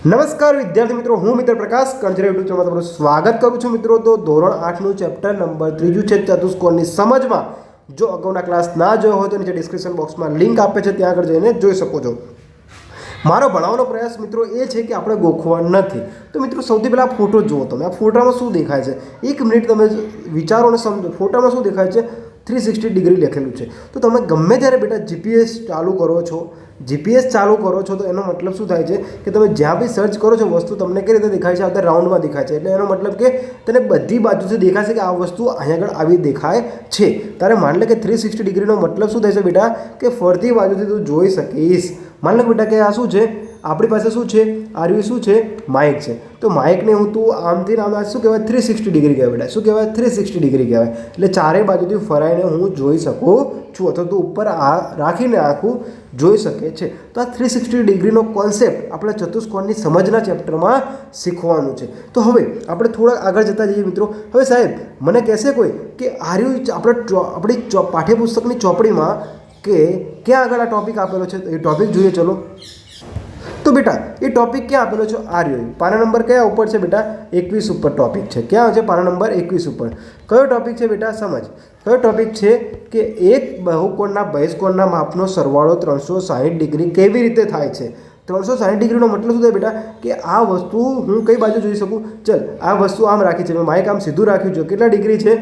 નમસ્કાર વિદ્યાર્થી મિત્રો, હું મિત્ર પ્રકાશ કંચરા યુટ્યુબ ચેનલમાં તમારું સ્વાગત કરું છું. મિત્રો તો ધોરણ 8નું ચેપ્ટર નંબર 3 છે ચતુષ્કોણની સમજમાં. જો અગાઉના ક્લાસ ના જોયો હોય તો નીચે ડિસ્ક્રિપ્શન બોક્સમાં લિંક આપે છે, ત્યાં આગળ જઈને જોઈ શકો છો. મારો ભણાવવાનો પ્રયાસ મિત્રો એ છે કે આપણે ગોખવા નથી. તો મિત્રો સૌથી પહેલાં ફોટો જુઓ તમે. આ ફોટામાં શું દેખાય છે? એક મિનિટ તમે વિચારો અને સમજો. ફોટામાં શું દેખાય છે? 360 ડિગ્રી લખેલું છે. તો તમે ગમે ત્યારે બેટા જીપીએસ ચાલુ કરો છો તો એનો મતલબ શું થાય છે કે તમે જ્યાં બી સર્ચ કરો છો વસ્તુ તમને કઈ રીતે દેખાય છે? આ રાઉન્ડમાં દેખાય છે. એટલે એનો મતલબ કે તને બધી બાજુથી દેખાશે કે આ વસ્તુ અહીંયા આગળ આવી દેખાય છે. તારે માન લે કે 360 ડિગ્રીનો મતલબ શું થાય છે બેટા? કે ફરતી બાજુથી તું જોઈ શકીશ. માન લે બેટા કે આ શું છે? આપણી પાસે શું છે? આર્યુ શું છે? માઇક છે. તો માઇકને હું તું આમથી આમ શું કહેવાય? 360 ડિગ્રી કહેવાય બેટા. શું કહેવાય? 360 ડિગ્રી કહેવાય. એટલે ચારે બાજુથી ફરાઈને હું જોઈ શકું છું, અથવા તું ઉપર આ રાખીને આખું જોઈ શકે છે. તો આ 360 ડિગ્રીનો કોન્સેપ્ટ આપણે ચતુષ્કોણની સમજના ચેપ્ટરમાં શીખવાનું છે. તો હવે આપણે થોડા આગળ જતા જઈએ મિત્રો. હવે સાહેબ મને કહેશે કોઈ કે આર્યુ આપણી પાઠ્યપુસ્તકની ચોપડીમાં કે ક્યાં આગળ આ ટૉપિક આપેલો છે? તો એ ટૉપિક જોઈએ ચલો. તો બેટા એ ટૉપિક ક્યાં આપેલો છે? આર્યુ. પાના નંબર કયા ઉપર છે બેટા? 21 ઉપર ટૉપિક છે. ક્યાં છે? પાના નંબર 21 ઉપર. કયો ટૉપિક છે બેટા? સમજ. કયો ટૉપિક છે કે એક બહુકોણના બહિષ્કોણના માપનો સરવાળો 360 ડિગ્રી કેવી રીતે થાય છે? 360 ડિગ્રીનો મતલબ શું થાય બેટા? કે આ વસ્તુ હું કઈ બાજુ જોઈ શકું? ચલ આ વસ્તુ આમ રાખી છે, મેં માઇક આમ સીધું રાખ્યું છે. કેટલા ડિગ્રી છે?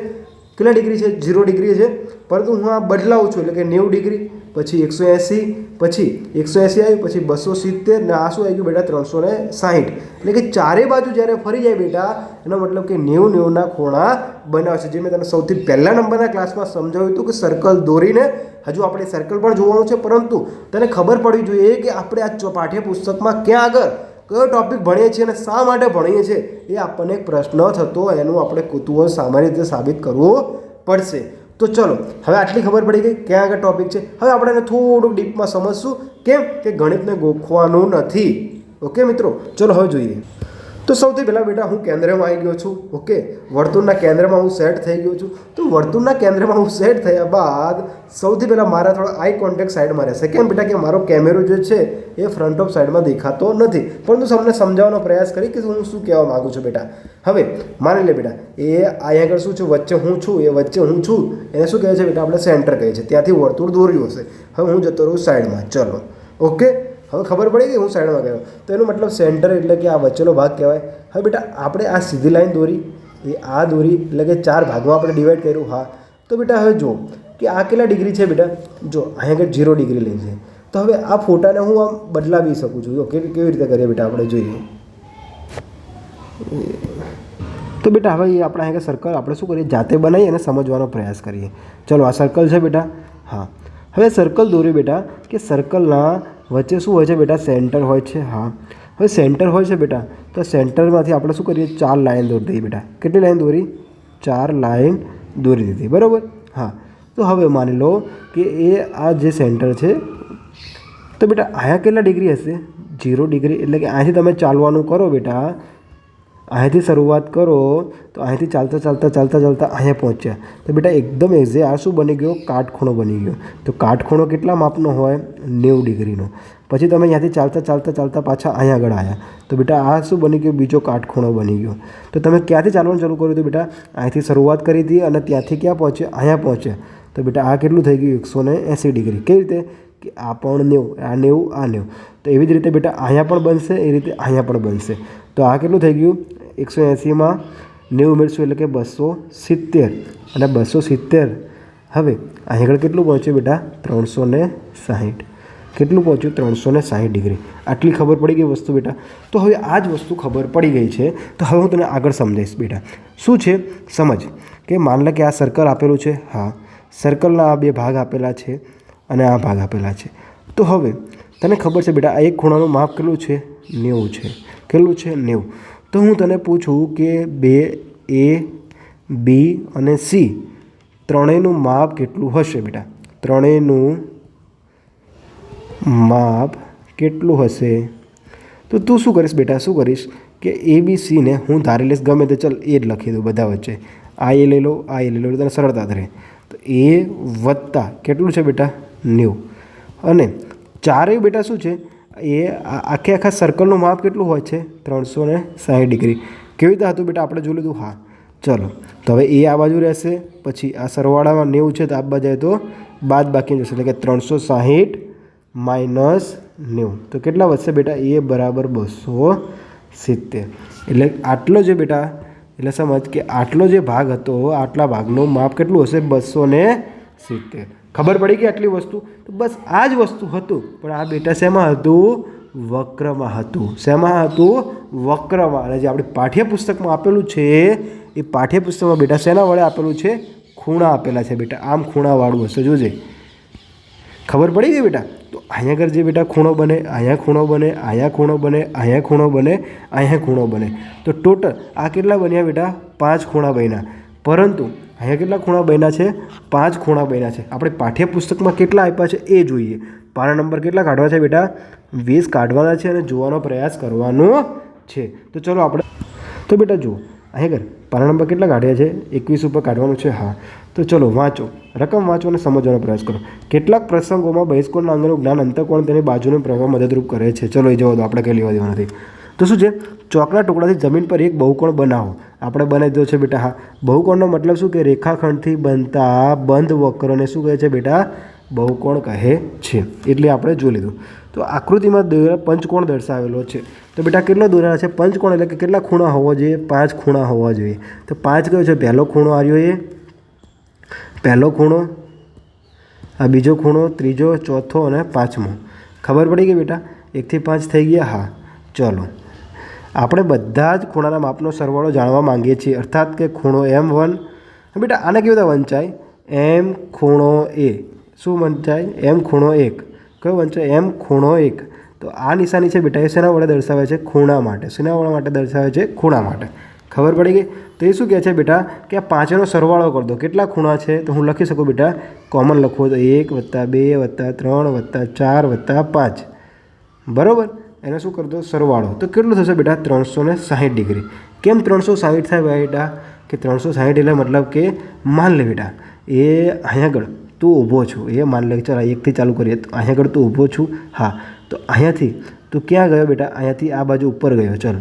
0 ડિગ્રી છે. પરંતુ હું આ બદલાવું છું, એટલે કે 90 ડિગ્રી, પછી 180, પછી 180 આવ્યું, પછી 270, ને આ શું આવી ગયું બેટા? 360. એટલે કે ચારે બાજુ જ્યારે ફરી જાય બેટા, એનો મતલબ કે 90-90ના ખૂણા બનાવશે. જે મેં તને સૌથી પહેલા નંબરના ક્લાસમાં સમજાવ્યું હતું કે સર્કલ દોરીને, હજુ આપણે સર્કલ પણ જોવાનું છે, પરંતુ તને ખબર પડવી જોઈએ કે આપણે આ પાઠ્યપુસ્તકમાં ક્યાં આગળ કયો ટૉપિક ભણીએ છીએ અને શા માટે ભણીએ છીએ. એ આપણને એક પ્રશ્ન થતો, એનું આપણે કુતૂહલ સામાન્ય રીતે સાબિત કરવું પડશે. તો ચલો, હવે આટલી ખબર પડી ગઈ ક્યાં આગળ ટૉપિક છે. હવે આપણે એને થોડુંક ડીપમાં સમજશું. કેમ કે ગણિતને ગોખવાનું નથી. ઓકે મિત્રો, ચલો હવે જોઈએ. તો સૌથી પહેલાં બેટા હું કેન્દ્રમાં આવી ગયો છું. ઓકે, વર્તુળના કેન્દ્રમાં હું સેટ થઈ ગયો છું. તો વર્તુળના કેન્દ્રમાં હું સેટ થયા બાદ સૌથી પહેલાં મારા થોડા આઈ કોન્ટેક્ટ સાઈડમાં રહેશે. કેમ બેટા? કે મારો કેમેરો જે છે એ ફ્રન્ટ ઓફ સાઈડમાં દેખાતો નથી, પરંતુ તમને સમજાવવાનો પ્રયાસ કરી કે હું શું કહેવા માગું છું બેટા. હવે માની લે બેટા, એ અહીંયા આગળ શું છું? વચ્ચે હું છું. એ વચ્ચે હું છું એને શું કહે છે બેટા? આપણે સેન્ટર કહીએ છીએ. ત્યાંથી વર્તુળ દોર્યું હશે. હવે હું જતો રહું સાઈડમાં. ચલો, ઓકે, હવે ખબર પડી ગઈ હું સાઈડમાં ગયો. તો એનો મતલબ સેન્ટર એટલે કે આ વચ્ચેનો ભાગ કહેવાય. હવે બેટા આપણે આ સીધી લાઈન દોરી, એ આ દોરી, એટલે કે 4 ભાગમાં આપણે ડિવાઈડ કર્યું. હા, તો બેટા હવે જુઓ કે આ કેટલા ડિગ્રી છે બેટા? જો અહીંયા આગળ 0 ડિગ્રી લઈ છે. તો હવે આ ફોટાને હું આમ બદલાવી શકું છું. જો કેવી રીતે કરીએ બેટા આપણે જોઈએ. તો બેટા હવે એ આપણા અહીંયા સર્કલ આપણે શું કરીએ? જાતે બનાવીએ અને સમજવાનો પ્રયાસ કરીએ. ચલો, આ સર્કલ છે બેટા. હા, હવે સર્કલ દોર્યું બેટા, કે સર્કલના વચ્ચે શું હોય છે બેટા? સેન્ટર હોય છે. હા, હવે સેન્ટર હોય છે બેટા, તો સેન્ટરમાંથી આપણે શું કરીએ? 4 લાઈન દોરી દઈએ બેટા. કેટલી લાઈન દોરી? 4 લાઈન દોરી દીધી. બરાબર. હા, તો હવે માની લો કે એ આ જે સેન્ટર છે, તો બેટા અહીંયા કેટલા ડિગ્રી હશે? 0 ડિગ્રી. એટલે કે અહીંથી તમે ચાલવાનું કરો બેટા, અહીંથી શરૂઆત કરો તો અહીંથી ચાલતા અહીંયા પહોંચ્યા. તો બેટા એકદમ એક્ઝેક્ટ આ શું બની ગયો? કાટખૂણો બની ગયો. તો કાટખૂણો કેટલા માપનો હોય? 90 ડિગ્રીનો. પછી તમે અહીંયાથી ચાલતા પાછા અહીંયા આગળ આવ્યા, તો બેટા આ શું બની ગયો? બીજો કાટખૂણો બની ગયો. તો તમે ક્યાંથી ચાલવાનું ચાલુ કર્યું? તો બેટા અહીંથી શરૂઆત કરી હતી અને ત્યાંથી ક્યાં પહોંચ્યા? અહીંયા પહોંચ્યા. તો બેટા આ કેટલું થઈ ગયું? 180 ડિગ્રી. કેવી રીતે? કે આ પણ 90, આ 90, આ 90. તો એવી જ રીતે બેટા અહીંયા પણ બનશે, એ રીતે અહીંયા પણ બનશે. તો આ કેટલું થઈ ગયું? 180માં 90 ઉમેરશું એટલે કે 270, અને 270 હવે અહીં આગળ કેટલું પહોંચ્યું બેટા? 360. કેટલું પહોંચ્યું? 360 ડિગ્રી. આટલી ખબર પડી ગઈ વસ્તુ બેટા. તો હવે આ જ વસ્તુ ખબર પડી ગઈ છે. તો હવે હું તને આગળ સમજાવીશ બેટા. શું છે? સમજ. કે માન લે કે આ સર્કલ આપેલું છે. હા, સર્કલના આ 2 ભાગ આપેલા છે અને આ ભાગ આપેલા છે. તો હવે તને ખબર છે બેટા આ એક ખૂણાનું માપ કેટલું છે? 90 છે. કેટલું છે? 90. તો હું તને પૂછું કે 2A, B અને C ત્રણેયનું માપ કેટલું હશે બેટા? ત્રણેયનું માપ કેટલું હશે? તો તું શું કરીશ બેટા? શું કરીશ કે ABCને હું ધારી લઈશ ગમે તે. ચલ એ જ લખી દઉં બધા વચ્ચે. આ એ લઈ લો, આ એ લઈ લો, તને સરળતા રહે. તો A વત્તા કેટલું છે બેટા? 90. અને ચારેય બેટા શું છે? એ આખા સર્કલનું માપ કેટલું હોય છે 360 ડિગ્રી. કેવી રીતે હતું બેટા આપણે જોઈ લીધું. હા ચલો તો હવે એ આ બાજુ રહેશે, પછી આ સરવાળામાં 90 છે તો આ બાજુ તો બાદ બાકી જશે, એટલે કે 360 માઇનસ 90. તો કેટલા વધશે બેટા? એ બરાબર 270. એટલે આટલો જે બેટા એટલે સમજ કે આટલો જે ભાગ હતો, આટલા ભાગનું માપ કેટલું હશે? 270. ખબર પડી ગઈ આટલી વસ્તુ? તો બસ આ જ વસ્તુ હતું, પણ આ બેટા શેમાં હતું? વક્રમાં હતું. શેમાં હતું? વક્રમાં. અને જે આપણી પાઠ્યપુસ્તકમાં આપેલું છે એ પાઠ્યપુસ્તકમાં બેટા શેના વડે આપેલું છે? ખૂણા આપેલા છે બેટા. આમ ખૂણાવાળું હશે, જોજે. ખબર પડી ગઈ બેટા? તો અહીંયા આગળ જે બેટા ખૂણો બને, અહીંયા ખૂણો બને, અહીંયા ખૂણો બને, અહીંયા ખૂણો બને, અહીંયા ખૂણો બને. તો ટોટલ આ કેટલા બન્યા બેટા? 5 ખૂણા બન્યા. પરંતુ અહીંયા કેટલા ખૂણા બન્યા છે? 5 ખૂણા બન્યા છે. આપણે પાઠ્યપુસ્તકમાં કેટલા આપ્યા છે એ જોઈએ. પાના નંબર કેટલા કાઢવા છે બેટા? 20 કાઢવાના છે અને જોવાનો પ્રયાસ કરવાનો છે. તો ચલો આપણે તો બેટા જુઓ અહીંયા આગળ પાના નંબર કેટલા કાઢ્યા છે? 21 ઉપર કાઢવાનું છે. હા તો ચલો વાંચો, રકમ વાંચો અને સમજવાનો પ્રયાસ કરો. કેટલાક પ્રસંગોમાં બહિષ્કોણના અંગનું જ્ઞાન અંતઃકોણ તેની બાજુનું પ્રભાવ મદદરૂપ કરે છે. ચલો એ જવા દો, આપણે કંઈ લેવા દેવા નથી. તો શું છે? ચોકના ટુકડાથી જમીન પર એક બહુકોણ બનાવો. આપણે બનાવી દીધો છે બેટા. હા, બહુકોણનો મતલબ શું કે રેખાખંડથી બનતા બંધ વક્રને શું કહે છે બેટા? બહુકોણ કહે છે. એટલે આપણે જોઈ લીધું. તો આકૃતિમાં પંચકોણ દર્શાવેલો છે. તો બેટા કેટલો દોરેલા છે? પંચકોણ એટલે કે કેટલા ખૂણા હોવા જોઈએ? 5 ખૂણા હોવા જોઈએ. તો 5 કયો છે? પહેલો ખૂણો આવ્યો, એ પહેલો ખૂણો, આ બીજો ખૂણો, ત્રીજો, ચોથો અને પાંચમો. ખબર પડી ગઈ બેટા? 1 થી 5 થઈ ગયા. હા ચલો આપણે બધા જ ખૂણાના માપનો સરવાળો જાણવા માંગીએ છીએ, અર્થાત કે ખૂણો M1. બેટા આને કેવી રીતે વંચાય? M ખૂણો A. શું વંચાય? M ખૂણો 1. કયો વંચાય? M ખૂણો 1. તો આ નિશાની છે બેટા એ શેના વડે દર્શાવે છે? ખૂણા માટે. શેના માટે દર્શાવે છે? ખૂણા માટે. ખબર પડી ગઈ? તો એ શું કહે છે બેટા કે આ 5નો સરવાળો કરી દો. કેટલા ખૂણા છે? તો હું લખી શકું બેટા, કોમન લખવું તો 1 + 2 + 3 + 4 + 5. બરાબર? એને શું કરી દો? સરવાળો. તો કેટલું થશે બેટા? 360 ડિગ્રી. કેમ 360 થાય બેટા? કે 360 એટલે મતલબ કે માન લે બેટા એ અહીંયા આગળ તું ઊભો છું, એ માન લે. ચાલ 1થી ચાલુ કરીએ. તો અહીંયા આગળ તું ઊભો છું. હા તો અહીંયાથી તું ક્યાં ગયો બેટા? અહીંયાથી આ બાજુ ઉપર ગયો. ચાલ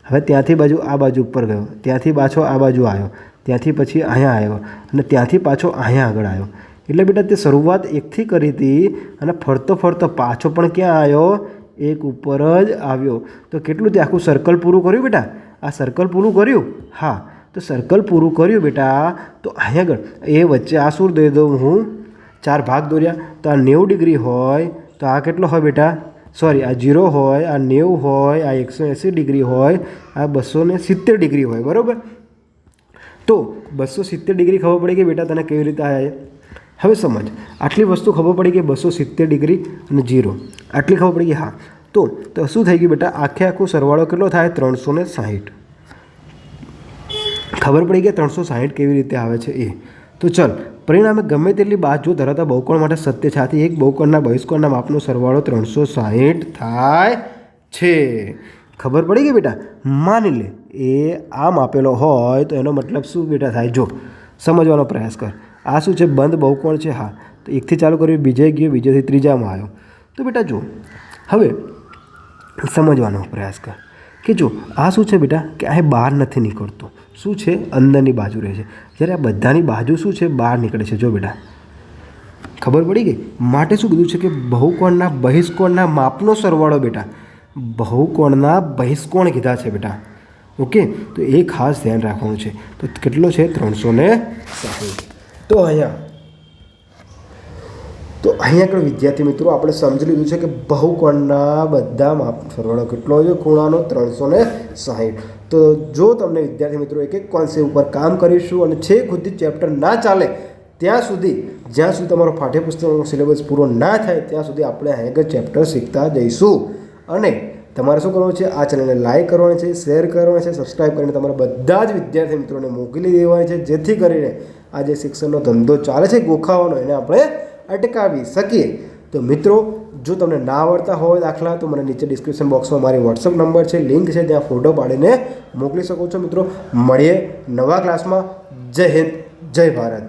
હવે ત્યાંથી બાજુ આ બાજુ ઉપર ગયો, ત્યાંથી પાછો આ બાજુ આવ્યો, ત્યાંથી પછી અહીંયા આવ્યો અને ત્યાંથી પાછો અહીંયા આગળ આવ્યો. એટલે બેટા તે શરૂઆત 1થી કરી હતી અને ફરતો ફરતો પાછો પણ ક્યાં આવ્યો? 1 ઉપર જ આવ્યો. તો કેટલું તે આખું સર્કલ પૂરું કર્યું બેટા? આ સર્કલ પૂરું કર્યું. હા તો સર્કલ પૂરું કર્યું બેટા. તો અહીંયા આગળ એ વચ્ચે આ શું દઈ દઉં હું? 4 ભાગ દોર્યા. તો આ 90 ડિગ્રી હોય તો આ કેટલો હોય બેટા? સોરી, આ 0 હોય, આ 90 હોય, આ 180 ડિગ્રી હોય, આ 270 ડિગ્રી હોય. બરાબર? તો 270 ડિગ્રી ખબર પડી ગઈ બેટા તને કેવી રીતે આવે? હવે સમજ, આટલી વસ્તુ ખબર પડી ગઈ 270 ડિગ્રી અને 0 આટલી ખબર પડી ગઈ. હા તો શું થઈ ગયું બેટા? આખું સરવાળો કેટલો થાય? 360. ખબર પડી ગઈ 360 કેવી રીતે આવે છે એ. તો ચલ પરિણામે ગમે તેટલી બાજુ ધરાવતા બહુકોણ માટે સત્ય છે. આથી એક બહુકોણના બહિષ્કોણના માપનો સરવાળો 360 થાય છે. ખબર પડી ગઈ બેટા? માની લે એ આમ આપેલો હોય તો એનો મતલબ શું બેટા થાય? જો સમજવાનો પ્રયાસ કર. આ શું છે? બંધ બહુકોણ છે. હા તો 1થી ચાલુ કર્યું, બીજે ગયો, બીજેથી ત્રીજામાં આવ્યો. તો બેટા જો હવે સમજવાનો પ્રયાસ કર કે જો આ શું છે બેટા કે આ બહાર નથી નીકળતું. શું છે? અંદરની બાજુ રહે છે. જ્યારે આ બધાની બાજુ શું છે? બહાર નીકળે છે. જો બેટા ખબર પડી ગઈ? માટે શું કીધું છે કે બહુકોણના બહિષ્કોણના માપનો સરવાળો બેટા બહુકોણના બહિષ્કોણ કીધા છે બેટા. ઓકે, તો એ ખાસ ધ્યાન રાખવાનું છે. તો કેટલો છે? 360. તો અહીંયા આગળ વિદ્યાર્થી મિત્રો આપણે સમજી લીધું છે કે બહુકોણના બધા માપ સરવાળો કેટલો છે? ખૂણાનો 360. તો જો તમને વિદ્યાર્થી મિત્રો એક કોન્સેપ્ટ ઉપર કામ કરીશું અને છેક સુધી ચેપ્ટર ના ચાલે ત્યાં સુધી, જ્યાં સુધી તમારો પાઠ્યપુસ્તકનો સિલેબસ પૂરો ના થાય ત્યાં સુધી આપણે અહીંયા આગળ ચેપ્ટર શીખતા જઈશું. અને તમારે શું કરવાનું છે? આ ચેનલને લાઈક કરવાની છે, શેર કરવાની છે, સબસ્ક્રાઈબ કરીને તમારા બધા જ વિદ્યાર્થી મિત્રોને મોકલી દેવાની છે, જેથી કરીને આ જે શિક્ષણનો ધંધો ચાલે છે ગોખાવાનો એને આપણે અટકાવી શકીએ. તો મિત્રો જો તમને ના આવડતા હોય દાખલા તો મને નીચે ડિસ્ક્રિપ્શન બોક્સમાં મારી વોટ્સઅપ નંબર છે, લિંક છે, ત્યાં ફોટો પાડીને મોકલી શકો છો. મિત્રો મળીએ નવા ક્લાસમાં. જય હિન્દ, જય ભારત.